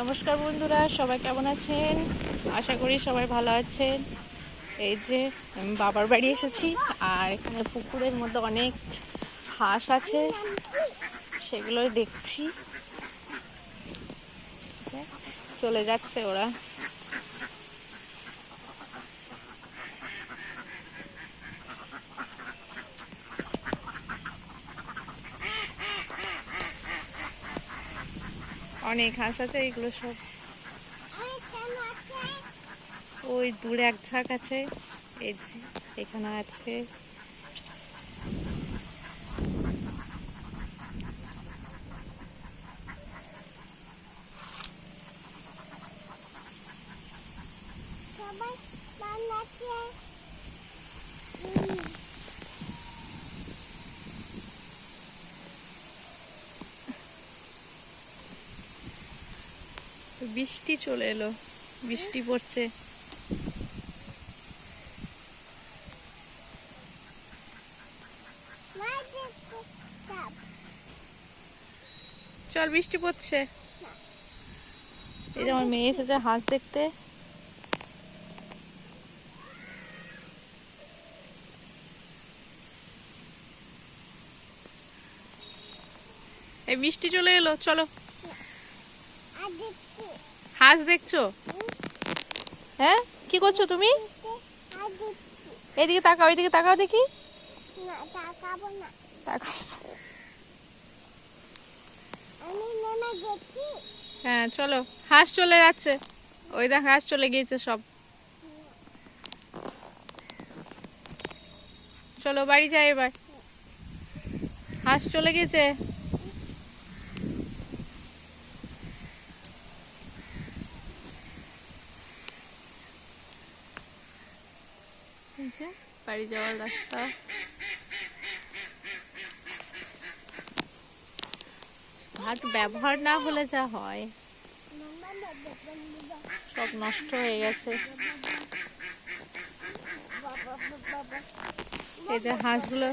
নমস্কার বন্ধুরা, সবাই কেমন আছেন? আশা করি সবাই ভালো আছেন। এই যে আমি বাবার বাড়ি এসেছি, আর এখানে পুকুরের মধ্যে অনেক হাঁস আছে, সেগুলোই দেখছি। চলে যাচ্ছে ওরা। অনেক হাঁস আছে, এগুলো সব ওই দূরে এক ঝাঁক আছে, এই যে এখানে আছে। বৃষ্টি চলে এলো, বৃষ্টি পড়ছে। চল, বৃষ্টি পড়ছে। এই যে আমার মেয়ে এসেছে হাঁস দেখতে। এই বৃষ্টি চলে এলো, চলো। হাঁস দেখছো? হ্যাঁ, কি করছো তুমি? এদিকে তাকাও, এদিকে তাকাও দেখি। হ্যাঁ চলো, হাঁস চলে যাচ্ছে। ওই দেখ, হাঁস চলে গিয়েছে সব। চলো বাড়ি যাই এবার, হাঁস চলে গেছে। বাড়ি যাওয়ার রাস্তা। হাত ব্যবহার না হলে যা হয়, সব নষ্ট হয়ে গেছে। এই যে হাঁসগুলো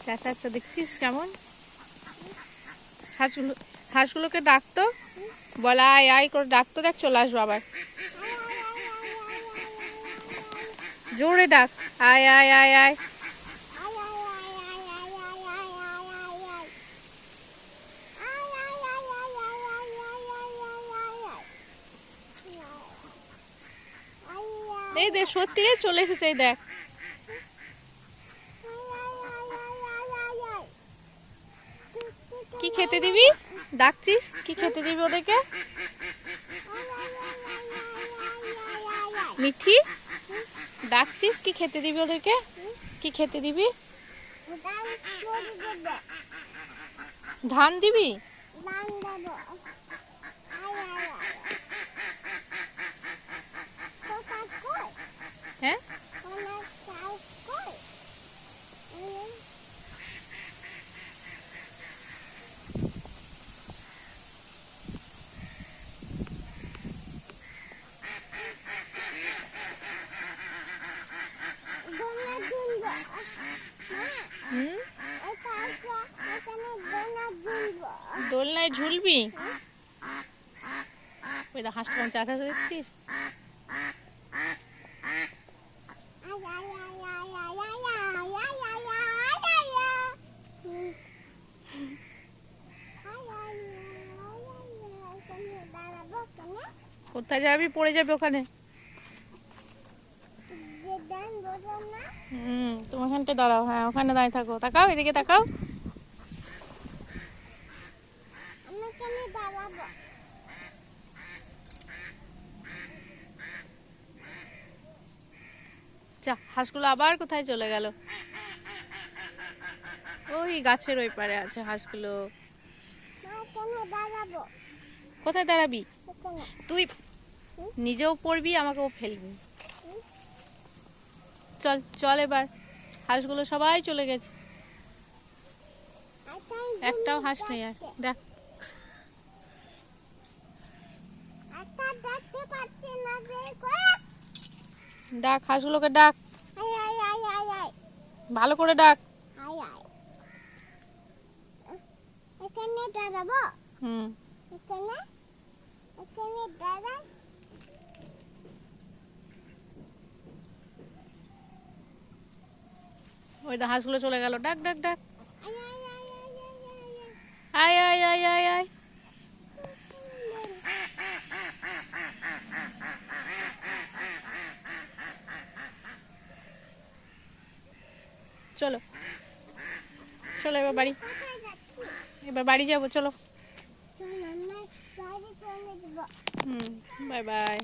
চেঁচাচ্ছে, দেখছিস কেমন? হাঁসগুলোকে ডাকতো, বলা আয় আয় করে ডাকতো, দেখ চলে আসবো আবার। জোরে ডাক, আয় আয় আয় আয়। এই দেখ, সত্যি চলে এসেছে, এই দেখ। কি খেতে দিবি? ডাকছিস, কি খেতে দিবি ওদেরকে? মিঠি, ডাকছিস, কি খেতে দিবি ওদেরকে? কি খেতে দিবি? ধান দিবি? হ্যাঁ, দোলনায় ঝুলবি? ওই দা হাঁসটা কেমন চাচা দেখছিস? কোথায় যাবি? পড়ে যাবে ওখানে। তুমি ওখানটা দাঁড়াও। হ্যাঁ, ওখানে দাঁড়িয়ে থাকো। তাকাও, এদিকে তাকাও। যা, হাঁসগুলো আবার কোথায় চলে গেল? ওই গাছের ওই পারে আছে হাঁসগুলো। কোথায় দাঁড়াবি তুই? নিজেও পড়বি, আমাকেও ফেলবি। চল চল এবার, হাঁসগুলো সবাই চলে গেছে, একটাও হাঁস নেই আর। দেখ, ডাক হাঁসগুলোকে, ডাক ভালো করে ডাক। হুম, ওই তো হাঁসগুলো চলে গেল, ডাক ডাক ডাক, আয় আয় আয় আয় আয়। চলো চলো এবার বাড়ি, এবার বাড়ি যাবো, চলো। হুম, বাই বাই।